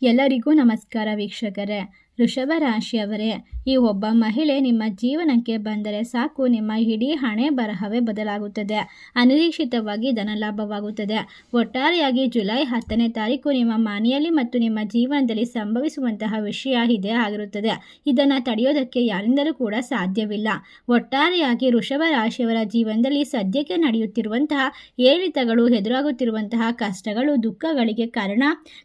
ಎಲ್ಲರಿಗೂ ನಮಸ್ಕಾರ ವೀಕ್ಷಕರೇ. ವೃಷಭ ರಾಶಿಯವರೇ, ಈ ಒಬ್ಬ ಮಹಿಳೆ ನಿಮ್ಮ ಜೀವನಕ್ಕೆ ಬಂದರೆ ಸಾಕು, ನಿಮ್ಮ ಇಡೀ ಹಣೆ ಬರಹವೇ ಬದಲಾಗುತ್ತದೆ. ಅನಿರೀಕ್ಷಿತವಾಗಿ ಧನಲಾಭವಾಗುತ್ತದೆ. ಒಟ್ಟಾರೆಯಾಗಿ ಜುಲೈ 10ನೇ ತಾರೀಕು ನಿಮ್ಮ ಮನೆಯಲ್ಲಿ ಮತ್ತು ನಿಮ್ಮ ಜೀವನದಲ್ಲಿ ಸಂಭವಿಸುವಂತಹ ವಿಷಯ ಇದೇ ಆಗಿರುತ್ತದೆ. ಇದನ್ನು ತಡೆಯೋದಕ್ಕೆ ಯಾರಿಂದಲೂ ಕೂಡ ಸಾಧ್ಯವಿಲ್ಲ. ಒಟ್ಟಾರೆಯಾಗಿ ವೃಷಭ ರಾಶಿಯವರ ಜೀವನದಲ್ಲಿ ಸದ್ಯಕ್ಕೆ ನಡೆಯುತ್ತಿರುವಂತಹ ಏರಿಳಿತಗಳು, ಎದುರಾಗುತ್ತಿರುವಂತಹ ಕಷ್ಟಗಳು, ದುಃಖಗಳಿಗೆ ಕಾರಣ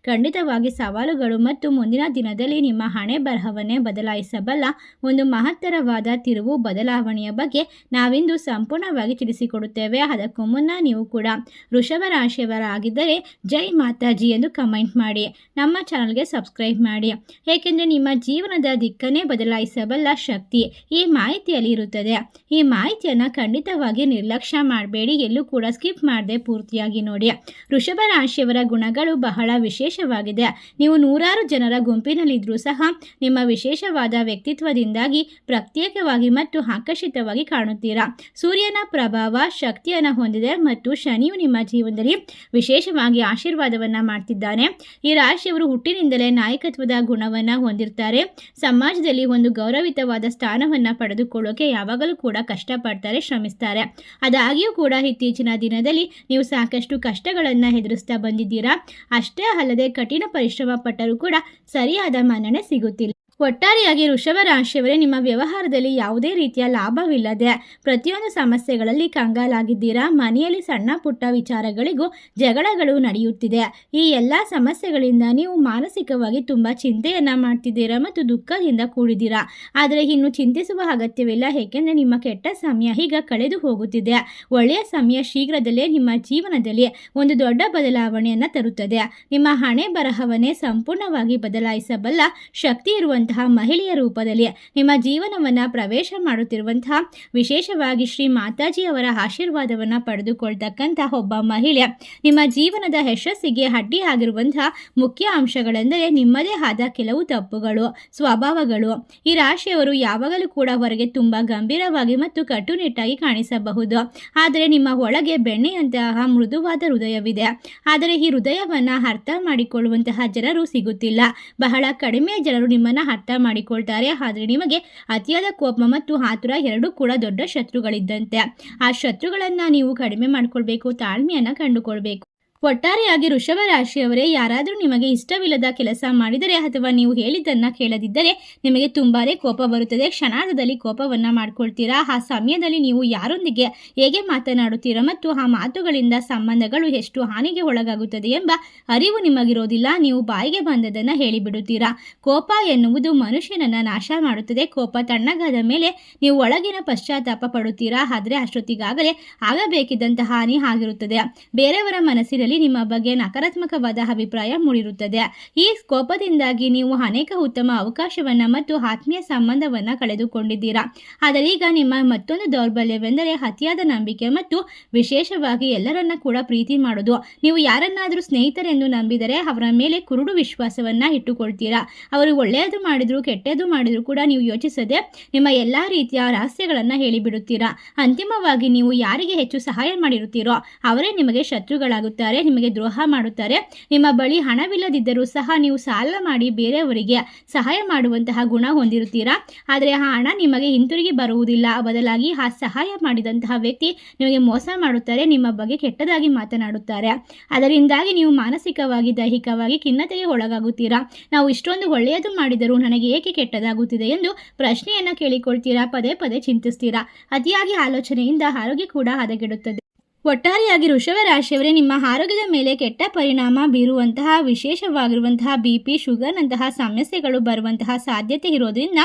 ಖಂಡಿತವಾಗಿ ಸವಾಲುಗಳು ಮತ್ತು ಮುಂದಿನ ದಿನದಲ್ಲಿ ನಿಮ್ಮ ಹಣೆ ಬರಹವನ್ನೇ ಬದಲಾಯಿಸಬಲ್ಲ ಒಂದು ಮಹತ್ತರವಾದ ತಿರುವು ಬದಲಾವಣೆಯ ಬಗ್ಗೆ ನಾವಿಂದು ಸಂಪೂರ್ಣವಾಗಿ ತಿಳಿಸಿಕೊಡುತ್ತೇವೆ. ಅದಕ್ಕೂ ಮುನ್ನ ನೀವು ಕೂಡ ವೃಷಭ ರಾಶಿಯವರಾಗಿದ್ದರೆ ಜೈ ಮಾತಾಜಿ ಎಂದು ಕಮೆಂಟ್ ಮಾಡಿ, ನಮ್ಮ ಚಾನಲ್ಗೆ ಸಬ್ಸ್ಕ್ರೈಬ್ ಮಾಡಿ. ಏಕೆಂದರೆ ನಿಮ್ಮ ಜೀವನದ ದಿಕ್ಕನ್ನೇ ಬದಲಾಯಿಸಬಲ್ಲ ಶಕ್ತಿ ಈ ಮಾಹಿತಿಯಲ್ಲಿ ಇರುತ್ತದೆ. ಈ ಮಾಹಿತಿಯನ್ನು ಖಂಡಿತವಾಗಿ ನಿರ್ಲಕ್ಷ್ಯ ಮಾಡಬೇಡಿ, ಎಲ್ಲೂ ಕೂಡ ಸ್ಕಿಪ್ ಮಾಡದೆ ಪೂರ್ತಿಯಾಗಿ ನೋಡಿ. ವೃಷಭ ರಾಶಿಯವರ ಗುಣಗಳು ಬಹಳ ವಿಶೇಷವಾಗಿದೆ. ನೀವು ನೂರಾರು ಜನರ ಗುಂಪಿನಲ್ಲಿದ್ದರೂ ಸಹ ನಿಮ್ಮ ವಿಶೇಷವಾದ ವ್ಯಕ್ತಿತ್ವದಿಂದಾಗಿ ಪ್ರತ್ಯೇಕವಾಗಿ ಮತ್ತು ಆಕರ್ಷಿತವಾಗಿ ಕಾಣುತ್ತೀರಾ. ಸೂರ್ಯನ ಪ್ರಭಾವ ಶಕ್ತಿಯನ್ನು ಹೊಂದಿದೆ ಮತ್ತು ಶನಿಯು ನಿಮ್ಮ ಜೀವನದಲ್ಲಿ ವಿಶೇಷವಾಗಿ ಆಶೀರ್ವಾದವನ್ನು ಮಾಡ್ತಿದ್ದಾನೆ. ಈ ರಾಶಿಯವರು ಹುಟ್ಟಿನಿಂದಲೇ ನಾಯಕತ್ವದ ಗುಣವನ್ನು ಹೊಂದಿರ್ತಾರೆ. ಸಮಾಜದಲ್ಲಿ ಒಂದು ಗೌರವಿತವಾದ ಸ್ಥಾನವನ್ನು ಪಡೆದುಕೊಳ್ಳೋಕೆ ಯಾವಾಗಲೂ ಕೂಡ ಕಷ್ಟಪಡ್ತಾರೆ, ಶ್ರಮಿಸ್ತಾರೆ. ಆದಾಗ್ಯೂ ಕೂಡ ಇತ್ತೀಚಿನ ದಿನದಲ್ಲಿ ನೀವು ಸಾಕಷ್ಟು ಕಷ್ಟಗಳನ್ನು ಎದುರಿಸ್ತಾ ಬಂದಿದ್ದೀರಾ. ಅಷ್ಟೇ ಅಲ್ಲದೆ ಕಠಿಣ ಪರಿಶ್ರಮ ಪಟ್ಟರೂ ಕೂಡ ಸರಿಯಾದ ಮನ್ನಣೆ ಸಿಗುತ್ತಿಲ್ಲ. ಒಟ್ಟಾರೆಯಾಗಿ ವೃಷಭ ರಾಶಿಯವರೇ, ನಿಮ್ಮ ವ್ಯವಹಾರದಲ್ಲಿ ಯಾವುದೇ ರೀತಿಯ ಲಾಭವಿಲ್ಲದೆ ಪ್ರತಿಯೊಂದು ಸಮಸ್ಯೆಗಳಲ್ಲಿ ಕಂಗಾಲಾಗಿದ್ದೀರಾ. ಮನೆಯಲ್ಲಿ ಸಣ್ಣ ಪುಟ್ಟ ವಿಚಾರಗಳಿಗೂ ಜಗಳಗಳು ನಡೆಯುತ್ತಿದೆ. ಈ ಎಲ್ಲ ಸಮಸ್ಯೆಗಳಿಂದ ನೀವು ಮಾನಸಿಕವಾಗಿ ತುಂಬ ಚಿಂತೆಯನ್ನು ಮಾಡ್ತಿದ್ದೀರಾ ಮತ್ತು ದುಃಖದಿಂದ ಕೂಡಿದ್ದೀರಾ. ಆದರೆ ಇನ್ನು ಚಿಂತಿಸುವ ಅಗತ್ಯವಿಲ್ಲ, ಏಕೆಂದರೆ ನಿಮ್ಮ ಕೆಟ್ಟ ಸಮಯ ಈಗ ಕಳೆದು ಹೋಗುತ್ತಿದೆ. ಒಳ್ಳೆಯ ಸಮಯ ಶೀಘ್ರದಲ್ಲೇ ನಿಮ್ಮ ಜೀವನದಲ್ಲಿ ಒಂದು ದೊಡ್ಡ ಬದಲಾವಣೆಯನ್ನು ತರುತ್ತದೆ. ನಿಮ್ಮ ಹಣೆ ಬರಹವನ್ನೇ ಸಂಪೂರ್ಣವಾಗಿ ಬದಲಾಯಿಸಬಲ್ಲ ಶಕ್ತಿ ಇರುವಂತಹ ಮಹಿಳೆಯ ರೂಪದಲ್ಲಿ ನಿಮ್ಮ ಜೀವನವನ್ನು ಪ್ರವೇಶ ಮಾಡುತ್ತಿರುವಂತಹ, ವಿಶೇಷವಾಗಿ ಶ್ರೀ ಮಾತಾಜಿಯವರ ಆಶೀರ್ವಾದವನ್ನು ಪಡೆದುಕೊಳ್ತಕ್ಕಂತಹ ಒಬ್ಬ ಮಹಿಳೆ ನಿಮ್ಮ ಜೀವನದ ಯಶಸ್ಸಿಗೆ ಅಡ್ಡಿಯಾಗಿರುವಂತಹ ಮುಖ್ಯ ಅಂಶಗಳೆಂದರೆ ನಿಮ್ಮದೇ ಆದ ಕೆಲವು ತಪ್ಪುಗಳು, ಸ್ವಭಾವಗಳು. ಈ ರಾಶಿಯವರು ಯಾವಾಗಲೂ ಕೂಡ ಹೊರಗೆ ತುಂಬ ಗಂಭೀರವಾಗಿ ಮತ್ತು ಕಟ್ಟುನಿಟ್ಟಾಗಿ ಕಾಣಿಸಬಹುದು. ಆದರೆ ನಿಮ್ಮ ಒಳಗೆ ಬೆಣ್ಣೆಯಂತಹ ಮೃದುವಾದ ಹೃದಯವಿದೆ. ಆದರೆ ಈ ಹೃದಯವನ್ನು ಅರ್ಥ ಮಾಡಿಕೊಳ್ಳುವಂತಹ ಜನರು ಸಿಗುತ್ತಿಲ್ಲ. ಬಹಳ ಕಡಿಮೆ ಜನರು ನಿಮ್ಮನ್ನು ಅರ್ಥ ಮಾಡಿಕೊಳ್ತಾರೆ. ಆದರೆ ನಿಮಗೆ ಅತಿಯಾದ ಕೋಪ ಮತ್ತು ಆತುರ ಎರಡೂ ಕೂಡ ದೊಡ್ಡ ಶತ್ರುಗಳಿದ್ದಂತೆ. ಆ ಶತ್ರುಗಳನ್ನು ನೀವು ಕಡಿಮೆ ಮಾಡಿಕೊಳ್ಬೇಕು, ತಾಳ್ಮೆಯನ್ನು ಕಂಡುಕೊಳ್ಬೇಕು. ಒಟ್ಟಾರೆಯಾಗಿ ವೃಷಭ ರಾಶಿಯವರೇ, ಯಾರಾದರೂ ನಿಮಗೆ ಇಷ್ಟವಿಲ್ಲದ ಕೆಲಸ ಮಾಡಿದರೆ ಅಥವಾ ನೀವು ಹೇಳಿದ್ದನ್ನು ಕೇಳದಿದ್ದರೆ ನಿಮಗೆ ತುಂಬಾ ಕೋಪ ಬರುತ್ತದೆ. ಕ್ಷಣಾರ್ಧದಲ್ಲಿ ಕೋಪವನ್ನು ಮಾಡ್ಕೊಳ್ತೀರಾ. ಆ ಸಮಯದಲ್ಲಿ ನೀವು ಯಾರೊಂದಿಗೆ ಹೇಗೆ ಮಾತನಾಡುತ್ತೀರಾ ಮತ್ತು ಆ ಮಾತುಗಳಿಂದ ಸಂಬಂಧಗಳು ಎಷ್ಟು ಹಾನಿಗೆ ಒಳಗಾಗುತ್ತದೆ ಎಂಬ ಅರಿವು ನಿಮಗಿರೋದಿಲ್ಲ. ನೀವು ಬಾಯಿಗೆ ಬಂದದನ್ನು ಹೇಳಿಬಿಡುತ್ತೀರಾ. ಕೋಪ ಎನ್ನುವುದು ಮನುಷ್ಯನನ್ನು ನಾಶ ಮಾಡುತ್ತದೆ. ಕೋಪ ತಣ್ಣಗಾದ ಮೇಲೆ ನೀವು ಒಳಗಿನ ಪಶ್ಚಾತ್ತಾಪ ಪಡುತ್ತೀರಾ. ಆದರೆ ಅಷ್ಟೊತ್ತಿಗಾಗಲೇ ಆಗಬೇಕಿದ್ದಂತಹ ಹಾನಿ ಆಗಿರುತ್ತದೆ. ಬೇರೆಯವರ ಮನಸ್ಸಿನಲ್ಲಿ ನಿಮ್ಮ ಬಗ್ಗೆ ನಕಾರಾತ್ಮಕವಾದ ಅಭಿಪ್ರಾಯ ಮೂಡಿರುತ್ತದೆ. ಈ ಕೋಪದಿಂದಾಗಿ ನೀವು ಅನೇಕ ಉತ್ತಮ ಅವಕಾಶವನ್ನ ಮತ್ತು ಆತ್ಮೀಯ ಸಂಬಂಧವನ್ನ ಕಳೆದುಕೊಂಡಿದ್ದೀರಾ. ಆದರೆ ಈಗ ನಿಮ್ಮ ಮತ್ತೊಂದು ದೌರ್ಬಲ್ಯವೆಂದರೆ ಅತಿಯಾದ ನಂಬಿಕೆ ಮತ್ತು ವಿಶೇಷವಾಗಿ ಎಲ್ಲರನ್ನ ಕೂಡ ಪ್ರೀತಿ ಮಾಡೋದು. ನೀವು ಯಾರನ್ನಾದರೂ ಸ್ನೇಹಿತರೆಂದು ನಂಬಿದರೆ ಅವರ ಮೇಲೆ ಕುರುಡು ವಿಶ್ವಾಸವನ್ನ ಇಟ್ಟುಕೊಳ್ತೀರಾ. ಅವರು ಒಳ್ಳೆಯದು ಮಾಡಿದ್ರು ಕೆಟ್ಟದ್ದು ಮಾಡಿದ್ರು ಕೂಡ ನೀವು ಯೋಚಿಸದೆ ನಿಮ್ಮ ಎಲ್ಲಾ ರೀತಿಯ ರಹಸ್ಯಗಳನ್ನ ಹೇಳಿಬಿಡುತ್ತೀರಾ. ಅಂತಿಮವಾಗಿ ನೀವು ಯಾರಿಗೆ ಹೆಚ್ಚು ಸಹಾಯ ಮಾಡಿರುತ್ತೀರೋ ಅವರೇ ನಿಮಗೆ ಶತ್ರುಗಳಾಗುತ್ತಾರೆ, ನಿಮಗೆ ದ್ರೋಹ ಮಾಡುತ್ತಾರೆ. ನಿಮ್ಮ ಬಳಿ ಹಣವಿಲ್ಲದಿದ್ದರೂ ಸಹ ನೀವು ಸಾಲ ಮಾಡಿ ಬೇರೆಯವರಿಗೆ ಸಹಾಯ ಮಾಡುವಂತಹ ಗುಣ ಹೊಂದಿರುತ್ತೀರಾ. ಆದರೆ ಆ ಹಣ ನಿಮಗೆ ಹಿಂತಿರುಗಿ ಬರುವುದಿಲ್ಲ. ಬದಲಾಗಿ ಆ ಸಹಾಯ ಮಾಡಿದಂತಹ ವ್ಯಕ್ತಿ ನಿಮಗೆ ಮೋಸ ಮಾಡುತ್ತಾರೆ, ನಿಮ್ಮ ಬಗ್ಗೆ ಕೆಟ್ಟದಾಗಿ ಮಾತನಾಡುತ್ತಾರೆ. ಅದರಿಂದಾಗಿ ನೀವು ಮಾನಸಿಕವಾಗಿ ದೈಹಿಕವಾಗಿ ಖಿನ್ನತೆಗೆ ಒಳಗಾಗುತ್ತೀರಾ. ನಾವು ಇಷ್ಟೊಂದು ಒಳ್ಳೆಯದು ಮಾಡಿದರೂ ನನಗೆ ಏಕೆ ಕೆಟ್ಟದಾಗುತ್ತಿದೆ ಎಂದು ಪ್ರಶ್ನೆಯನ್ನು ಕೇಳಿಕೊಳ್ತೀರಾ. ಪದೇ ಪದೇ ಚಿಂತಿಸ್ತೀರಾ. ಅತಿಯಾಗಿ ಆಲೋಚನೆಯಿಂದ ಆರೋಗ್ಯ ಕೂಡ ಹದಗೆಡುತ್ತದೆ. ಒಟ್ಟಾರೆಯಾಗಿ ವೃಷಭ ರಾಶಿಯವರೇ, ನಿಮ್ಮ ಆರೋಗ್ಯದ ಮೇಲೆ ಕೆಟ್ಟ ಪರಿಣಾಮ ಬೀರುವಂತಹ ವಿಶೇಷವಾಗಿರುವಂತಹ BP, ಶುಗರ್ನಂತಹ ಸಮಸ್ಯೆಗಳು ಬರುವಂತಹ ಸಾಧ್ಯತೆ ಇರೋದ್ರಿಂದ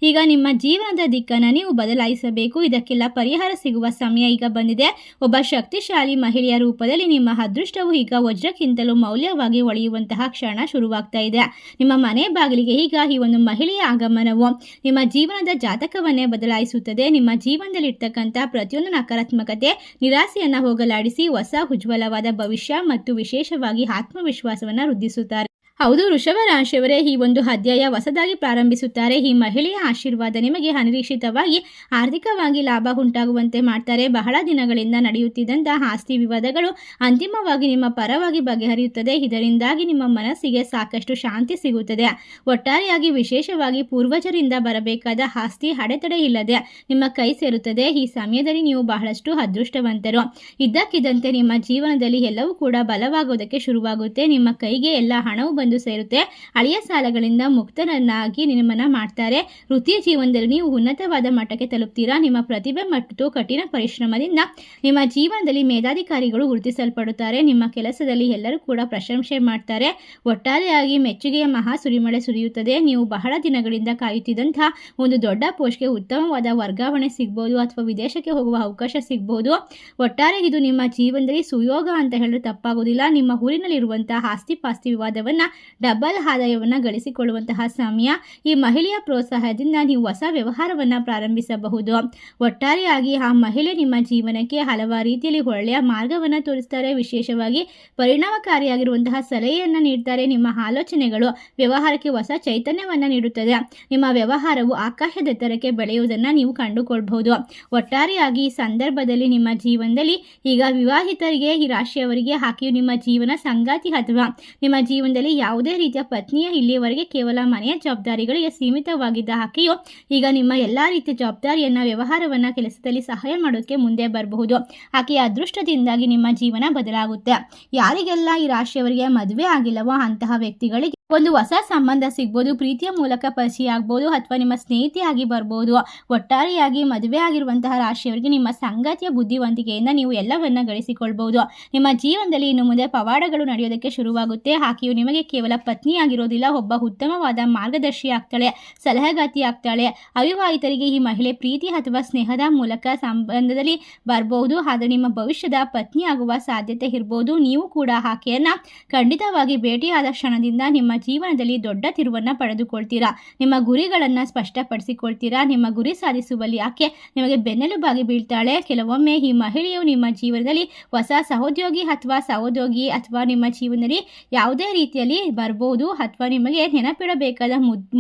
ಈಗ ನಿಮ್ಮ ಜೀವನದ ದಿಕ್ಕನ್ನು ನೀವು ಬದಲಾಯಿಸಬೇಕು. ಇದಕ್ಕೆಲ್ಲ ಪರಿಹಾರ ಸಿಗುವ ಸಮಯ ಈಗ ಬಂದಿದೆ. ಒಬ್ಬ ಶಕ್ತಿಶಾಲಿ ಮಹಿಳೆಯ ರೂಪದಲ್ಲಿ ನಿಮ್ಮ ಅದೃಷ್ಟವು ಈಗ ವಜ್ರಕ್ಕಿಂತಲೂ ಮೌಲ್ಯವಾಗಿ ಹೊಳೆಯುವಂತಹ ಕ್ಷಣ ಶುರುವಾಗ್ತಾ ಇದೆ. ನಿಮ್ಮ ಮನೆ ಬಾಗಿಲಿಗೆ ಈಗ ಈ ಒಂದು ಮಹಿಳೆಯ ಆಗಮನವು ನಿಮ್ಮ ಜೀವನದ ಜಾತಕವನ್ನೇ ಬದಲಾಯಿಸುತ್ತದೆ. ನಿಮ್ಮ ಜೀವನದಲ್ಲಿರ್ತಕ್ಕಂಥ ಪ್ರತಿಯೊಂದು ನಕಾರಾತ್ಮಕತೆ, ನಿರಾಸೆಯನ್ನು ಹೋಗಲಾಡಿಸಿ ಹೊಸ ಉಜ್ವಲವಾದ ಭವಿಷ್ಯ ಮತ್ತು ವಿಶೇಷವಾಗಿ ಆತ್ಮವಿಶ್ವಾಸವನ್ನು ವೃದ್ಧಿಸುತ್ತಾರೆ. ಹೌದು, ವೃಷಭ ರಾಶಿಯವರೇ ಈ ಒಂದು ಅಧ್ಯಾಯ ಹೊಸದಾಗಿ ಪ್ರಾರಂಭಿಸುತ್ತಾರೆ. ಈ ಮಹಿಳೆಯ ಆಶೀರ್ವಾದ ನಿಮಗೆ ಅನಿರೀಕ್ಷಿತವಾಗಿ ಆರ್ಥಿಕವಾಗಿ ಲಾಭ ಉಂಟಾಗುವಂತೆ ಮಾಡ್ತಾರೆ. ಬಹಳ ದಿನಗಳಿಂದ ನಡೆಯುತ್ತಿದ್ದಂತಹ ಆಸ್ತಿ ವಿವಾದಗಳು ಅಂತಿಮವಾಗಿ ನಿಮ್ಮ ಪರವಾಗಿ ಬಗೆಹರಿಯುತ್ತದೆ. ಇದರಿಂದಾಗಿ ನಿಮ್ಮ ಮನಸ್ಸಿಗೆ ಸಾಕಷ್ಟು ಶಾಂತಿ ಸಿಗುತ್ತದೆ. ಒಟ್ಟಾರೆಯಾಗಿ ವಿಶೇಷವಾಗಿ ಪೂರ್ವಜರಿಂದ ಬರಬೇಕಾದ ಆಸ್ತಿ ಅಡೆತಡೆ ಇಲ್ಲದೆ ನಿಮ್ಮ ಕೈ ಸೇರುತ್ತದೆ. ಈ ಸಮಯದಲ್ಲಿ ನೀವು ಬಹಳಷ್ಟು ಅದೃಷ್ಟವಂತರು. ಇದ್ದಕ್ಕಿದ್ದಂತೆ ನಿಮ್ಮ ಜೀವನದಲ್ಲಿ ಎಲ್ಲವೂ ಕೂಡ ಬಲವಾಗೋದಕ್ಕೆ ಶುರುವಾಗುತ್ತೆ. ನಿಮ್ಮ ಕೈಗೆ ಎಲ್ಲ ಹಣವು ಬಂದು ಸೇರುತ್ತೆ. ಹಳೆಯ ಸಾಲಗಳಿಂದ ಮುಕ್ತನನ್ನಾಗಿ ನಿಮ್ಮನ್ನ ಮಾಡ್ತಾರೆ. ವೃತ್ತಿ ಜೀವನದಲ್ಲಿ ನೀವು ಉನ್ನತವಾದ ಮಟ್ಟಕ್ಕೆ ತಲುಪ್ತೀರಾ. ನಿಮ್ಮ ಪ್ರತಿಭೆ ಮತ್ತು ಕಠಿಣ ಪರಿಶ್ರಮದಿಂದ ನಿಮ್ಮ ಜೀವನದಲ್ಲಿ ಮೇಧಾಧಿಕಾರಿಗಳು ಗುರುತಿಸಲ್ಪಡುತ್ತಾರೆ. ನಿಮ್ಮ ಕೆಲಸದಲ್ಲಿ ಎಲ್ಲರೂ ಕೂಡ ಪ್ರಶಂಸೆ ಮಾಡ್ತಾರೆ. ಒಟ್ಟಾರೆಯಾಗಿ ಮೆಚ್ಚುಗೆಯ ಮಹಾ ಸುರಿಮಳೆ ಸುರಿಯುತ್ತದೆ. ನೀವು ಬಹಳ ದಿನಗಳಿಂದ ಕಾಯುತ್ತಿದ್ದಂತಹ ಒಂದು ದೊಡ್ಡ ಪೋಸ್ಟ್ಗೆ ಉತ್ತಮವಾದ ವರ್ಗಾವಣೆ ಸಿಗ್ಬೋದು ಅಥವಾ ವಿದೇಶಕ್ಕೆ ಹೋಗುವ ಅವಕಾಶ ಸಿಗ್ಬೋದು. ಒಟ್ಟಾರೆ ಇದು ನಿಮ್ಮ ಜೀವನದಲ್ಲಿ ಸುಯೋಗ ಅಂತ ಹೇಳಲು ತಪ್ಪಾಗೋದಿಲ್ಲ. ನಿಮ್ಮ ಊರಿನಲ್ಲಿರುವಂತಹ ಆಸ್ತಿ ಪಾಸ್ತಿ ವಿವಾದವನ್ನ ಡಬಲ್ ಆದಾಯವನ್ನ ಗಳಿಸಿಕೊಳ್ಳುವಂತಹ ಸಮಯ. ಈ ಮಹಿಳೆಯ ಪ್ರೋತ್ಸಾಹದಿಂದ ನೀವು ಹೊಸ ವ್ಯವಹಾರವನ್ನ ಪ್ರಾರಂಭಿಸಬಹುದು. ಒಟ್ಟಾರೆಯಾಗಿ ಆ ಮಹಿಳೆ ನಿಮ್ಮ ಜೀವನಕ್ಕೆ ಹಲವಾರು ರೀತಿಯಲ್ಲಿ ಒಳ್ಳೆಯ ಮಾರ್ಗವನ್ನ ತೋರಿಸ್ತಾರೆ. ವಿಶೇಷವಾಗಿ ಪರಿಣಾಮಕಾರಿಯಾಗಿರುವಂತಹ ಸಲಹೆಯನ್ನ ನೀಡ್ತಾರೆ. ನಿಮ್ಮ ಆಲೋಚನೆಗಳು ವ್ಯವಹಾರಕ್ಕೆ ಹೊಸ ಚೈತನ್ಯವನ್ನ ನೀಡುತ್ತದೆ. ನಿಮ್ಮ ವ್ಯವಹಾರವು ಆಕಾಶದೆತ್ತರಕ್ಕೆ ಬೆಳೆಯುವುದನ್ನು ನೀವು ಕಂಡುಕೊಳ್ಬಹುದು. ಒಟ್ಟಾರೆಯಾಗಿ ಈ ಸಂದರ್ಭದಲ್ಲಿ ನಿಮ್ಮ ಜೀವನದಲ್ಲಿ ಈಗ ವಿವಾಹಿತರಿಗೆ, ಈ ರಾಶಿಯವರಿಗೆ ಆಕೆಯು ನಿಮ್ಮ ಜೀವನ ಸಂಗಾತಿ ಅಥವಾ ನಿಮ್ಮ ಜೀವನದಲ್ಲಿ ಯಾವುದೇ ರೀತಿಯ ಪತ್ನಿಯ ಇಲ್ಲಿಯವರೆಗೆ ಕೇವಲ ಮನೆಯ ಜವಾಬ್ದಾರಿಗಳಿಗೆ ಸೀಮಿತವಾಗಿದ್ದ ಆಕೆಯು ಈಗ ನಿಮ್ಮ ಎಲ್ಲ ರೀತಿಯ ಜವಾಬ್ದಾರಿಯನ್ನ, ವ್ಯವಹಾರವನ್ನ, ಕೆಲಸದಲ್ಲಿ ಸಹಾಯ ಮಾಡೋಕ್ಕೆ ಮುಂದೆ ಬರಬಹುದು. ಆಕೆಯ ಅದೃಷ್ಟದಿಂದಾಗಿ ನಿಮ್ಮ ಜೀವನ ಬದಲಾಗುತ್ತೆ. ಯಾರಿಗೆಲ್ಲ ಈ ರಾಶಿಯವರಿಗೆ ಮದುವೆ ಆಗಿಲ್ಲವೋ ಅಂತಹ ವ್ಯಕ್ತಿಗಳಿಗೆ ಒಂದು ಹೊಸ ಸಂಬಂಧ ಸಿಗ್ಬೋದು. ಪ್ರೀತಿಯ ಮೂಲಕ ಪರಿಚಯ ಆಗ್ಬೋದು ಅಥವಾ ನಿಮ್ಮ ಸ್ನೇಹಿತಿಯಾಗಿ ಬರ್ಬೋದು. ಒಟ್ಟಾರೆಯಾಗಿ ಮದುವೆ ಆಗಿರುವಂತಹ ರಾಶಿಯವರಿಗೆ ನಿಮ್ಮ ಸಂಗಾತಿಯ ಬುದ್ಧಿವಂತಿಕೆಯಿಂದ ನೀವು ಎಲ್ಲವನ್ನ ಗಳಿಸಿಕೊಳ್ಬಹುದು. ನಿಮ್ಮ ಜೀವನದಲ್ಲಿ ಇನ್ನು ಮುಂದೆ ಪವಾಡಗಳು ನಡೆಯೋದಕ್ಕೆ ಶುರುವಾಗುತ್ತೆ. ಆಕೆಯು ನಿಮಗೆ ಕೇವಲ ಪತ್ನಿಯಾಗಿರೋದಿಲ್ಲ, ಒಬ್ಬ ಉತ್ತಮವಾದ ಮಾರ್ಗದರ್ಶಿ ಆಗ್ತಾಳೆ, ಸಲಹೆಗಾತಿ ಆಗ್ತಾಳೆ. ಅವಿವಾಹಿತರಿಗೆ ಈ ಮಹಿಳೆ ಪ್ರೀತಿ ಅಥವಾ ಸ್ನೇಹದ ಮೂಲಕ ಸಂಬಂಧದಲ್ಲಿ ಬರಬಹುದು. ಆದರೆ ನಿಮ್ಮ ಭವಿಷ್ಯದ ಪತ್ನಿ ಆಗುವ ಸಾಧ್ಯತೆ ಇರಬಹುದು. ನೀವು ಕೂಡ ಆಕೆಯನ್ನ ಖಂಡಿತವಾಗಿ ಭೇಟಿಯಾದ ಕ್ಷಣದಿಂದ ನಿಮ್ಮ ಜೀವನದಲ್ಲಿ ದೊಡ್ಡ ತಿರುವನ್ನ ಪಡೆದುಕೊಳ್ತೀರಾ. ನಿಮ್ಮ ಗುರಿಗಳನ್ನ ಸ್ಪಷ್ಟಪಡಿಸಿಕೊಳ್ತೀರಾ. ನಿಮ್ಮ ಗುರಿ ಸಾಧಿಸುವಲ್ಲಿ ಆಕೆ ನಿಮಗೆ ಬೆನ್ನೆಲುಬಾಗಿ ಬೀಳ್ತಾಳೆ. ಕೆಲವೊಮ್ಮೆ ಈ ಮಹಿಳೆಯು ನಿಮ್ಮ ಜೀವನದಲ್ಲಿ ಹೊಸ ಸಹೋದ್ಯೋಗಿ ಅಥವಾ ಸಹೋದ್ಯೋಗಿ ಅಥವಾ ನಿಮ್ಮ ಜೀವನದಲ್ಲಿ ಯಾವುದೇ ರೀತಿಯಲ್ಲಿ ಬರಬಹುದು. ಅಥವಾ ನಿಮಗೆ ನೆನಪಿಡಬೇಕಾದ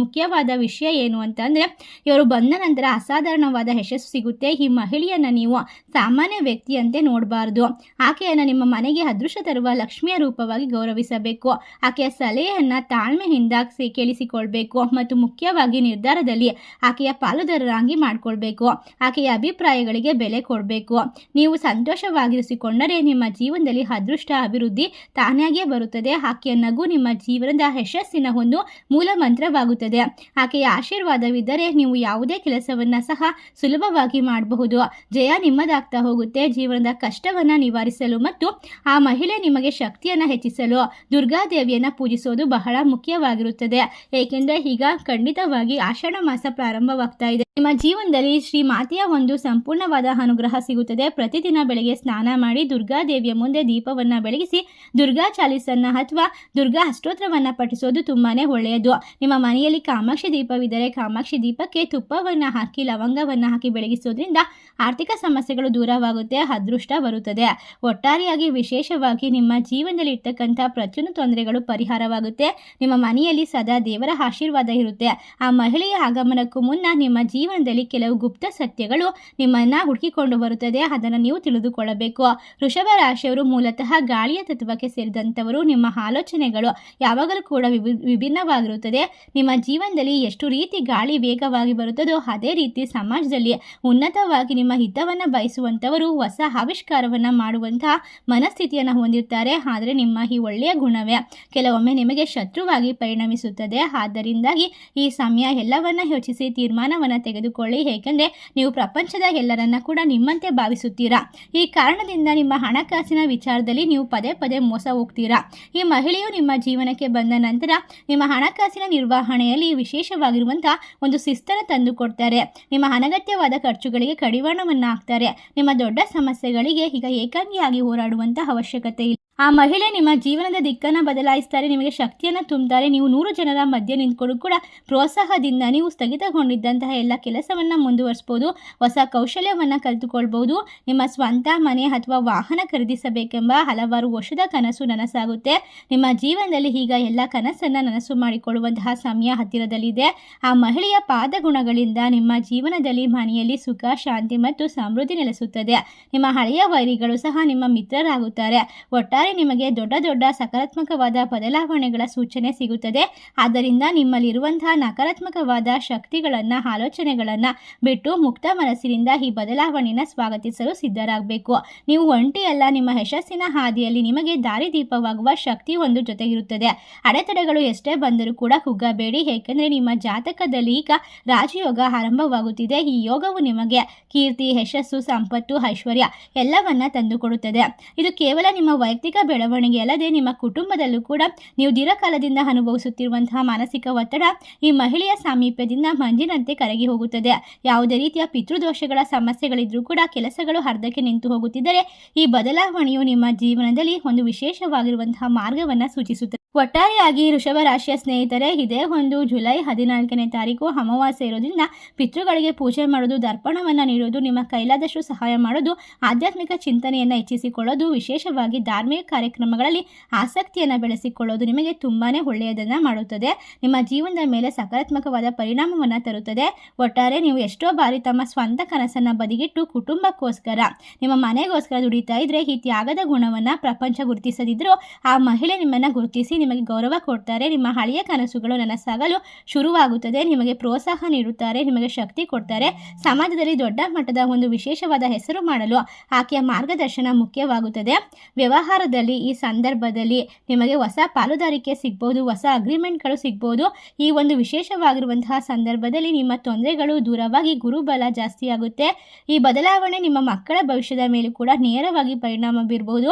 ಮುಖ್ಯವಾದ ವಿಷಯ ಏನು ಅಂತಂದ್ರೆ, ಇವರು ಬಂದ ನಂತರ ಅಸಾಧಾರಣವಾದ ಯಶಸ್ಸು ಸಿಗುತ್ತೆ. ಈ ಮಹಿಳೆಯನ್ನ ನೀವು ಸಾಮಾನ್ಯ ವ್ಯಕ್ತಿಯಂತೆ ನೋಡಬಾರದು. ಆಕೆಯನ್ನ ನಿಮ್ಮ ಮನೆಗೆ ಅದೃಷ್ಟ ತರುವ ಲಕ್ಷ್ಮಿಯ ರೂಪವಾಗಿ ಗೌರವಿಸಬೇಕು. ಆಕೆಯ ಸಲಹೆಯನ್ನ ತಾಳ್ಮೆಯಿಂದ ಕೇಳಿಸಿಕೊಳ್ಬೇಕು ಮತ್ತು ಮುಖ್ಯವಾಗಿ ನಿರ್ಧಾರದಲ್ಲಿ ಆಕೆಯ ಪಾಲುದಾರರಾಗಿ ಮಾಡಿಕೊಳ್ಬೇಕು. ಆಕೆಯ ಅಭಿಪ್ರಾಯಗಳಿಗೆ ಬೆಲೆ ಕೊಡಬೇಕು. ನೀವು ಸಂತೋಷವಾಗಿರಿಸಿಕೊಂಡರೆ ನಿಮ್ಮ ಜೀವನದಲ್ಲಿ ಅದೃಷ್ಟ, ಅಭಿವೃದ್ಧಿ ತಾನಾಗಿಯೇ ಬರುತ್ತದೆ. ಆಕೆಯ ನಗು ನಿಮ್ಮ ಜೀವನದ ಯಶಸ್ಸಿನ ಒಂದು ಮೂಲ ಮಂತ್ರವಾಗುತ್ತದೆ. ಆಕೆಯ ಆಶೀರ್ವಾದವಿದ್ದರೆ ನೀವು ಯಾವುದೇ ಕೆಲಸವನ್ನ ಸಹ ಸುಲಭವಾಗಿ ಮಾಡಬಹುದು. ಜಯ ನಿಮ್ಮದಾಗ್ತಾ ಹೋಗುತ್ತೆ. ಜೀವನದ ಕಷ್ಟವನ್ನ ನಿವಾರಿಸಲು ಮತ್ತು ಆ ಮಹಿಳೆ ನಿಮಗೆ ಶಕ್ತಿಯನ್ನ ಹೆಚ್ಚಿಸಲು ದುರ್ಗಾದೇವಿಯನ್ನ ಪೂಜಿಸೋದು ಬಹಳ ಮುಖ್ಯವಾಗಿರುತ್ತದೆ. ಏಕೆಂದರೆ ಈಗ ಖಂಡಿತವಾಗಿ ಆಷಾಢ ಮಾಸ ಪ್ರಾರಂಭವಾಗ್ತಾ ಇದೆ. ನಿಮ್ಮ ಜೀವನದಲ್ಲಿ ಶ್ರೀ ಮಾತೆಯ ಒಂದು ಸಂಪೂರ್ಣವಾದ ಅನುಗ್ರಹ ಸಿಗುತ್ತದೆ. ಪ್ರತಿದಿನ ಬೆಳಗ್ಗೆ ಸ್ನಾನ ಮಾಡಿ ದುರ್ಗಾದೇವಿಯ ಮುಂದೆ ದೀಪವನ್ನ ಬೆಳಗಿಸಿ ದುರ್ಗಾ ಚಾಲಿಸನ್ನ ಅಥವಾ ದುರ್ಗಾ ಅಷ್ಟೋತ್ರವನ್ನ ಪಠಿಸೋದು ತುಂಬಾನೇ ಒಳ್ಳೆಯದು. ನಿಮ್ಮ ಮನೆಯಲ್ಲಿ ಕಾಮಾಕ್ಷಿ ದೀಪವಿದ್ದರೆ ಕಾಮಾಕ್ಷಿ ದೀಪಕ್ಕೆ ತುಪ್ಪವನ್ನ ಹಾಕಿ ಲವಂಗವನ್ನ ಹಾಕಿ ಬೆಳಗಿಸೋದ್ರಿಂದ ಆರ್ಥಿಕ ಸಮಸ್ಯೆಗಳು ದೂರವಾಗುತ್ತೆ, ಅದೃಷ್ಟ ಬರುತ್ತದೆ. ಒಟ್ಟಾರೆಯಾಗಿ ವಿಶೇಷವಾಗಿ ನಿಮ್ಮ ಜೀವನದಲ್ಲಿ ಇರ್ತಕ್ಕಂಥ ಪ್ರತಿಯೊಂದು ತೊಂದರೆಗಳು ಪರಿಹಾರವಾಗುತ್ತೆ. ನಿಮ್ಮ ಮನೆಯಲ್ಲಿ ಸದಾ ದೇವರ ಆಶೀರ್ವಾದ ಇರುತ್ತೆ. ಆ ಮಹಿಳೆಯ ಆಗಮನಕ್ಕೂ ಮುನ್ನ ನಿಮ್ಮ ಜೀವನದಲ್ಲಿ ಕೆಲವು ಗುಪ್ತ ಸತ್ಯಗಳು ನಿಮ್ಮನ್ನ ಹುಡುಕಿಕೊಂಡು ಬರುತ್ತದೆ. ಅದನ್ನು ನೀವು ತಿಳಿದುಕೊಳ್ಳಬೇಕು. ವೃಷಭ ರಾಶಿಯವರು ಮೂಲತಃ ಗಾಳಿಯ ತತ್ವಕ್ಕೆ ಸೇರಿದಂಥವರು. ನಿಮ್ಮ ಆಲೋಚನೆಗಳು ಯಾವಾಗಲೂ ಕೂಡ ವಿಭಿನ್ನವಾಗಿರುತ್ತದೆ. ನಿಮ್ಮ ಜೀವನದಲ್ಲಿ ಎಷ್ಟು ರೀತಿ ಗಾಳಿ ವೇಗವಾಗಿ ಬರುತ್ತದೋ ಅದೇ ರೀತಿ ಸಮಾಜದಲ್ಲಿ ಉನ್ನತವಾಗಿ ನಿಮ್ಮ ಹಿತವನ್ನು ಬಯಸುವಂಥವರು ಹೊಸ ಆವಿಷ್ಕಾರವನ್ನು ಮಾಡುವಂತಹ ಮನಸ್ಥಿತಿಯನ್ನು ಹೊಂದಿರ್ತಾರೆ. ಆದರೆ ನಿಮ್ಮ ಈ ಒಳ್ಳೆಯ ಗುಣವೇ ಕೆಲವೊಮ್ಮೆ ನಿಮಗೆ ಶತ್ರುವಾಗಿ ಪರಿಣಮಿಸುತ್ತದೆ. ಆದ್ದರಿಂದಾಗಿ ಈ ಸಮಯ ಎಲ್ಲವನ್ನ ಯೋಚಿಸಿ ತೀರ್ಮಾನವನ್ನು ತೆಗೆದುಕೊಳ್ಳಿ. ಏಕೆಂದರೆ ನೀವು ಪ್ರಪಂಚದ ಎಲ್ಲರನ್ನ ಕೂಡ ನಿಮ್ಮಂತೆ ಭಾವಿಸುತ್ತೀರಾ. ಈ ಕಾರಣದಿಂದ ನಿಮ್ಮ ಹಣಕಾಸಿನ ವಿಚಾರದಲ್ಲಿ ನೀವು ಪದೇ ಪದೇ ಮೋಸ ಹೋಗ್ತೀರಾ. ಈ ಮಹಿಳೆಯು ನಿಮ್ಮ ಜೀವನಕ್ಕೆ ಬಂದ ನಂತರ ನಿಮ್ಮ ಹಣಕಾಸಿನ ನಿರ್ವಹಣೆಯಲ್ಲಿ ವಿಶೇಷವಾಗಿರುವಂತಹ ಒಂದು ಶಿಸ್ತನ್ನು ತಂದುಕೊಡ್ತಾರೆ. ನಿಮ್ಮ ಅನಗತ್ಯವಾದ ಖರ್ಚುಗಳಿಗೆ ಕಡಿವಾಣವನ್ನು ಹಾಕ್ತಾರೆ. ನಿಮ್ಮ ದೊಡ್ಡ ಸಮಸ್ಯೆಗಳಿಗೆ ಈಗ ಏಕಾಂಗಿಯಾಗಿ ಹೋರಾಡುವಂತಹ ಅವಶ್ಯಕತೆ ಇಲ್ಲ. ಆ ಮಹಿಳೆ ನಿಮ್ಮ ಜೀವನದ ದಿಕ್ಕನ್ನು ಬದಲಾಯಿಸ್ತಾರೆ, ನಿಮಗೆ ಶಕ್ತಿಯನ್ನು ತುಂಬುತ್ತಾರೆ. ನೀವು 100 ಜನರ ಮಧ್ಯೆ ನಿಂತ್ಕೊಂಡು ಕೂಡ ಪ್ರೋತ್ಸಾಹದಿಂದ ನೀವು ಸ್ಥಗಿತಗೊಂಡಿದ್ದಂತಹ ಎಲ್ಲ ಕೆಲಸವನ್ನು ಮುಂದುವರಿಸ್ಬೋದು. ಹೊಸ ಕೌಶಲ್ಯವನ್ನು ಕಲಿತುಕೊಳ್ಬೋದು. ನಿಮ್ಮ ಸ್ವಂತ ಮನೆ ಅಥವಾ ವಾಹನ ಖರೀದಿಸಬೇಕೆಂಬ ಹಲವಾರು ವರ್ಷದ ಕನಸು ನನಸಾಗುತ್ತೆ. ನಿಮ್ಮ ಜೀವನದಲ್ಲಿ ಈಗ ಎಲ್ಲ ಕನಸನ್ನು ನನಸು ಮಾಡಿಕೊಳ್ಳುವಂತಹ ಸಮಯ ಹತ್ತಿರದಲ್ಲಿದೆ. ಆ ಮಹಿಳೆಯ ಪಾದಗುಣಗಳಿಂದ ನಿಮ್ಮ ಜೀವನದಲ್ಲಿ ಮನೆಯಲ್ಲಿ ಸುಖ, ಶಾಂತಿ ಮತ್ತು ಸಮೃದ್ಧಿ ನೆಲೆಸುತ್ತದೆ. ನಿಮ್ಮ ಹಳೆಯ ವೈರಿಗಳು ಸಹ ನಿಮ್ಮ ಮಿತ್ರರಾಗುತ್ತಾರೆ. ಒಟ್ಟಾರೆ ನಿಮಗೆ ದೊಡ್ಡ ದೊಡ್ಡ ಸಕಾರಾತ್ಮಕವಾದ ಬದಲಾವಣೆಗಳ ಸೂಚನೆ ಸಿಗುತ್ತದೆ. ಆದ್ದರಿಂದ ನಿಮ್ಮಲ್ಲಿರುವಂತಹ ನಕಾರಾತ್ಮಕವಾದ ಶಕ್ತಿಗಳನ್ನು, ಆಲೋಚನೆಗಳನ್ನು ಬಿಟ್ಟು ಮುಕ್ತ ಮನಸ್ಸಿನಿಂದ ಈ ಬದಲಾವಣೆಯನ್ನು ಸ್ವಾಗತಿಸಲು ಸಿದ್ಧರಾಗಬೇಕು. ನೀವು ಒಂಟಿಯಲ್ಲ, ನಿಮ್ಮ ಯಶಸ್ಸಿನ ಹಾದಿಯಲ್ಲಿ ನಿಮಗೆ ದಾರಿದೀಪವಾಗುವ ಶಕ್ತಿ ಒಂದು ಜೊತೆಗಿರುತ್ತದೆ. ಅಡೆತಡೆಗಳು ಎಷ್ಟೇ ಬಂದರೂ ಕೂಡ ಕುಗ್ಗಬೇಡಿ, ಏಕೆಂದರೆ ನಿಮ್ಮ ಜಾತಕದಲ್ಲಿ ಈಗ ರಾಜಯೋಗ ಆರಂಭವಾಗುತ್ತಿದೆ. ಈ ಯೋಗವು ನಿಮಗೆ ಕೀರ್ತಿ, ಯಶಸ್ಸು, ಸಂಪತ್ತು, ಐಶ್ವರ್ಯ ಎಲ್ಲವನ್ನ ತಂದುಕೊಡುತ್ತದೆ. ಇದು ಕೇವಲ ನಿಮ್ಮ ವೈಯಕ್ತಿಕ ಬೆಳವಣಿಗೆ ಅಲ್ಲದೆ ನಿಮ್ಮ ಕುಟುಂಬದಲ್ಲೂ ಕೂಡ ನೀವು ದೀರ್ಘಕಾಲದಿಂದ ಅನುಭವಿಸುತ್ತಿರುವಂತಹ ಮಾನಸಿಕ ಒತ್ತಡ ಈ ಮಹಿಳೆಯ ಸಾಮೀಪ್ಯದಿಂದ ಮಂಜಿನಂತೆ ಕರಗಿ ಹೋಗುತ್ತದೆ. ಯಾವುದೇ ರೀತಿಯ ಪಿತೃದೋಷಗಳ ಸಮಸ್ಯೆಗಳಿದ್ರೂ ಕೂಡ ಕೆಲಸಗಳು ಅರ್ಧಕ್ಕೆ ನಿಂತು ಹೋಗುತ್ತಿದ್ದರೆ ಈ ಬದಲಾವಣೆಯು ನಿಮ್ಮ ಜೀವನದಲ್ಲಿ ಒಂದು ವಿಶೇಷವಾಗಿರುವಂತಹ ಮಾರ್ಗವನ್ನು ಸೂಚಿಸುತ್ತದೆ. ಒಟ್ಟಾರೆಯಾಗಿ ವೃಷಭ ರಾಶಿಯ ಸ್ನೇಹಿತರೆ, ಇದೇ ಒಂದು ಜುಲೈ 14ನೇ ತಾರೀಕು ಅಮಾವಾಸ್ಯೆ ಇರೋದ್ರಿಂದ ಪಿತೃಗಳಿಗೆ ಪೂಜೆ ಮಾಡೋದು, ದರ್ಪಣವನ್ನು ನೀಡೋದು, ನಿಮ್ಮ ಕೈಲಾದಷ್ಟು ಸಹಾಯ ಮಾಡೋದು, ಆಧ್ಯಾತ್ಮಿಕ ಚಿಂತನೆಯನ್ನು ಹೆಚ್ಚಿಸಿಕೊಳ್ಳೋದು, ವಿಶೇಷವಾಗಿ ಧಾರ್ಮಿಕ ಕಾರ್ಯಕ್ರಮಗಳಲ್ಲಿ ಆಸಕ್ತಿಯನ್ನು ಬೆಳೆಸಿಕೊಳ್ಳೋದು ನಿಮಗೆ ತುಂಬಾ ಒಳ್ಳೆಯದನ್ನು ಮಾಡುತ್ತದೆ. ನಿಮ್ಮ ಜೀವನದ ಮೇಲೆ ಸಕಾರಾತ್ಮಕವಾದ ಪರಿಣಾಮವನ್ನು ತರುತ್ತದೆ. ಒಟ್ಟಾರೆ ನೀವು ಎಷ್ಟೋ ಬಾರಿ ತಮ್ಮ ಸ್ವಂತ ಕನಸನ್ನು ಬದಿಗಿಟ್ಟು ಕುಟುಂಬಕ್ಕೋಸ್ಕರ, ನಿಮ್ಮ ಮನೆಗೋಸ್ಕರ ದುಡಿತಾ ಇದ್ರೆ ಈ ತ್ಯಾಗದ ಗುಣವನ್ನು ಪ್ರಪಂಚ ಗುರುತಿಸದಿದ್ದರೂ ಆ ಮಹಿಳೆ ನಿಮ್ಮನ್ನು ಗುರುತಿಸಿ ನಿಮಗೆ ಗೌರವ ಕೊಡ್ತಾರೆ. ನಿಮ್ಮ ಹಳೆಯ ಕನಸುಗಳು ನನಸಾಗಲು ಶುರುವಾಗುತ್ತದೆ. ನಿಮಗೆ ಪ್ರೋತ್ಸಾಹ ನೀಡುತ್ತಾರೆ, ನಿಮಗೆ ಶಕ್ತಿ ಕೊಡ್ತಾರೆ. ಸಮಾಜದಲ್ಲಿ ದೊಡ್ಡ ಮಟ್ಟದ ಒಂದು ವಿಶೇಷವಾದ ಹೆಸರು ಮಾಡಲು ಆಕೆಯ ಮಾರ್ಗದರ್ಶನ ಮುಖ್ಯವಾಗುತ್ತದೆ. ವ್ಯವಹಾರದಲ್ಲಿ ಈ ಸಂದರ್ಭದಲ್ಲಿ ನಿಮಗೆ ಹೊಸ ಪಾಲುದಾರಿಕೆ ಸಿಗ್ಬೋದು, ಹೊಸ ಅಗ್ರಿಮೆಂಟ್ಗಳು ಸಿಗ್ಬೋದು. ಈ ಒಂದು ವಿಶೇಷವಾಗಿರುವಂತಹ ಸಂದರ್ಭದಲ್ಲಿ ನಿಮ್ಮ ತೊಂದರೆಗಳು ದೂರವಾಗಿ ಗುರುಬಲ ಜಾಸ್ತಿಯಾಗುತ್ತೆ. ಈ ಬದಲಾವಣೆ ನಿಮ್ಮ ಮಕ್ಕಳ ಭವಿಷ್ಯದ ಮೇಲೂ ಕೂಡ ನೇರವಾಗಿ ಪರಿಣಾಮ ಬೀರಬಹುದು.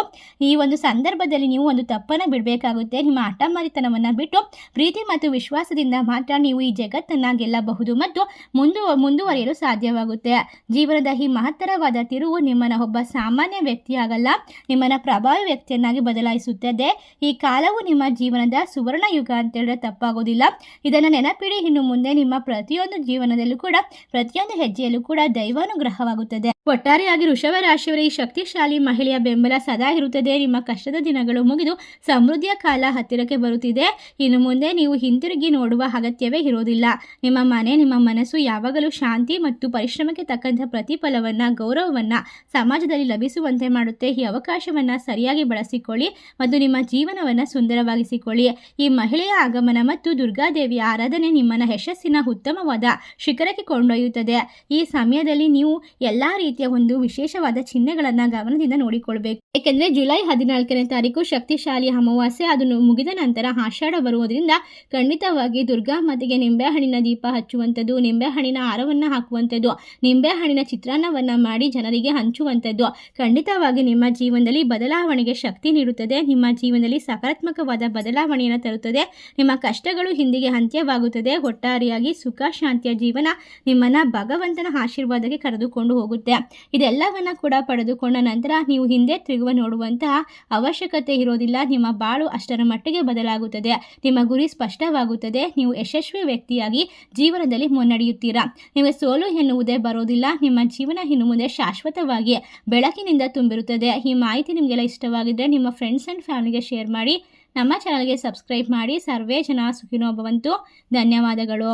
ಈ ಒಂದು ಸಂದರ್ಭದಲ್ಲಿ ನೀವು ಒಂದು ತಪ್ಪನ್ನು ಬಿಡಬೇಕಾಗುತ್ತೆ. ನಿಮ್ಮ ಹಠಮಾರಿತನವನ್ನು ಬಿಟ್ಟು ಪ್ರೀತಿ ಮತ್ತು ವಿಶ್ವಾಸದಿಂದ ಮಾತ್ರ ನೀವು ಈ ಜಗತ್ತನ್ನು ಗೆಲ್ಲಬಹುದು ಮತ್ತು ಮುಂದುವರಿಯಲು ಸಾಧ್ಯವಾಗುತ್ತೆ. ಜೀವನದ ಈ ಮಹತ್ತರವಾದ ತಿರುವು ನಿಮ್ಮನ್ನು ಒಬ್ಬ ಸಾಮಾನ್ಯ ವ್ಯಕ್ತಿಯಾಗಲ್ಲ, ನಿಮ್ಮನ್ನು ಪ್ರಭಾವಿ ವ್ಯಕ್ತಿಯನ್ನಾಗಿ ಬದಲಾಯಿಸುತ್ತದೆ. ಈ ಕಾಲವು ನಿಮ್ಮ ಜೀವನದ ಸುವರ್ಣ ಯುಗ ಅಂತ ಹೇಳಿದ್ರೆ ತಪ್ಪಾಗೋದಿಲ್ಲ. ಇದನ್ನು ನೆನಪಿಡಿ. ಇನ್ನು ಮುಂದೆ ನಿಮ್ಮ ಪ್ರತಿಯೊಂದು ಜೀವನದಲ್ಲೂ ಕೂಡ, ಪ್ರತಿಯೊಂದು ಹೆಜ್ಜೆಯಲ್ಲೂ ಕೂಡ ದೈವಾನುಗ್ರಹವಾಗುತ್ತದೆ. ಒಟ್ಟಾರೆಯಾಗಿ ವೃಷಭ ರಾಶಿಯವರ ಈ ಶಕ್ತಿಶಾಲಿ ಮಹಿಳೆಯ ಬೆಂಬಲ ಸದಾ ಇರುತ್ತದೆ. ನಿಮ್ಮ ಕಷ್ಟದ ದಿನಗಳು ಮುಗಿದು ಸಮೃದ್ಧಿಯ ಕಾಲ ಹತ್ತಿರಕ್ಕೆ ಬರುತ್ತಿದೆ. ಇನ್ನು ಮುಂದೆ ನೀವು ಹಿಂತಿರುಗಿ ನೋಡುವ ಅಗತ್ಯವೇ ಇರೋದಿಲ್ಲ. ನಿಮ್ಮ ಮನೆ, ನಿಮ್ಮ ಮನಸ್ಸು ಯಾವಾಗಲೂ ಶಾಂತಿ ಮತ್ತು ಪರಿಶ್ರಮಕ್ಕೆ ತಕ್ಕಂಥ ಪ್ರತಿಫಲವನ್ನು, ಗೌರವವನ್ನು ಸಮಾಜದಲ್ಲಿ ಲಭಿಸುವಂತೆ ಮಾಡುತ್ತೆ. ಈ ಅವಕಾಶವನ್ನು ಸರಿಯಾಗಿ ಬಳಸಿಕೊಳ್ಳಿ ಮತ್ತು ನಿಮ್ಮ ಜೀವನವನ್ನು ಸುಂದರವಾಗಿಸಿಕೊಳ್ಳಿ. ಈ ಮಹಿಳೆಯ ಆಗಮನ ಮತ್ತು ದುರ್ಗಾದೇವಿಯ ಆರಾಧನೆ ನಿಮ್ಮನ್ನು ಯಶಸ್ಸಿನ ಉತ್ತಮವಾದ ಶಿಖರಕ್ಕೆ ಕೊಂಡೊಯ್ಯುತ್ತದೆ. ಈ ಸಮಯದಲ್ಲಿ ನೀವು ಎಲ್ಲ ರೀತಿಯ ಒಂದು ವಿಶೇಷವಾದ ಚಿಹ್ನೆಗಳನ್ನು ಗಮನದಿಂದ ನೋಡಿಕೊಳ್ಬೇಕು. ಏಕೆಂದರೆ ಜುಲೈ 14ನೇ ತಾರೀಕು ಶಕ್ತಿಶಾಲಿ ಅಮಾವಾಸ್ಯೆ. ಅದು ಮುಗಿದ ನಂತರ ಆಷಾಢ ಬರುವುದರಿಂದ ಖಂಡಿತವಾಗಿ ದುರ್ಗಾಮಾತೆಗೆ ನಿಂಬೆಹಣ್ಣಿನ ದೀಪ ಹಚ್ಚುವಂಥದ್ದು, ನಿಂಬೆಹಣ್ಣಿನ ಹಾರವನ್ನು ಹಾಕುವಂಥದ್ದು, ನಿಂಬೆಹಣ್ಣಿನ ಚಿತ್ರಾನ್ನವನ್ನು ಮಾಡಿ ಜನರಿಗೆ ಹಂಚುವಂಥದ್ದು ಖಂಡಿತವಾಗಿ ನಿಮ್ಮ ಜೀವನದಲ್ಲಿ ಬದಲಾವಣೆಗೆ ಶಕ್ತಿ ನೀಡುತ್ತದೆ. ನಿಮ್ಮ ಜೀವನದಲ್ಲಿ ಸಕಾರಾತ್ಮಕವಾದ ಬದಲಾವಣೆಯನ್ನು ತರುತ್ತದೆ. ನಿಮ್ಮ ಕಷ್ಟಗಳು ಹಿಂದಿಗೆ ಅಂತ್ಯವಾಗುತ್ತದೆ. ಒಟ್ಟಾರೆಯಾಗಿ ಸುಖ ಶಾಂತಿಯ ಜೀವನ ನಿಮ್ಮನ್ನು ಭಗವಂತನ ಆಶೀರ್ವಾದಕ್ಕೆ ಕರೆದುಕೊಂಡು ಹೋಗುತ್ತೆ. ಇದೆಲ್ಲವನ್ನ ಕೂಡ ಪಡೆದುಕೊಂಡ ನಂತರ ನೀವು ಹಿಂದೆ ತಿರುಗುವ ನೋಡುವಂತಹ ಅವಶ್ಯಕತೆ ಇರೋದಿಲ್ಲ. ನಿಮ್ಮ ಬಾಳು ಅಷ್ಟರ ಮಟ್ಟಿಗೆ ಬದಲಾಗುತ್ತದೆ. ನಿಮ್ಮ ಗುರಿ ಸ್ಪಷ್ಟವಾಗುತ್ತದೆ. ನೀವು ಯಶಸ್ವಿ ವ್ಯಕ್ತಿಯಾಗಿ ಜೀವನದಲ್ಲಿ ಮುನ್ನಡೆಯುತ್ತೀರಾ. ನಿಮಗೆ ಸೋಲು ಎನ್ನುವುದೇ ಬರೋದಿಲ್ಲ. ನಿಮ್ಮ ಜೀವನ ಇನ್ನು ಮುಂದೆ ಶಾಶ್ವತವಾಗಿ ಬೆಳಕಿನಿಂದ ತುಂಬಿರುತ್ತದೆ. ಈ ಮಾಹಿತಿ ನಿಮಗೆಲ್ಲ ಇಷ್ಟವಾಗಿದ್ದರೆ ನಿಮ್ಮ ಫ್ರೆಂಡ್ಸ್ ಆ್ಯಂಡ್ ಫ್ಯಾಮಿಲಿಗೆ ಶೇರ್ ಮಾಡಿ. ನಮ್ಮ ಚಾನಲ್ಗೆ ಸಬ್ಸ್ಕ್ರೈಬ್ ಮಾಡಿ. ಸರ್ವೇ ಜನ ಸುಖಿನೋ ಭವಂತು. ಧನ್ಯವಾದಗಳು.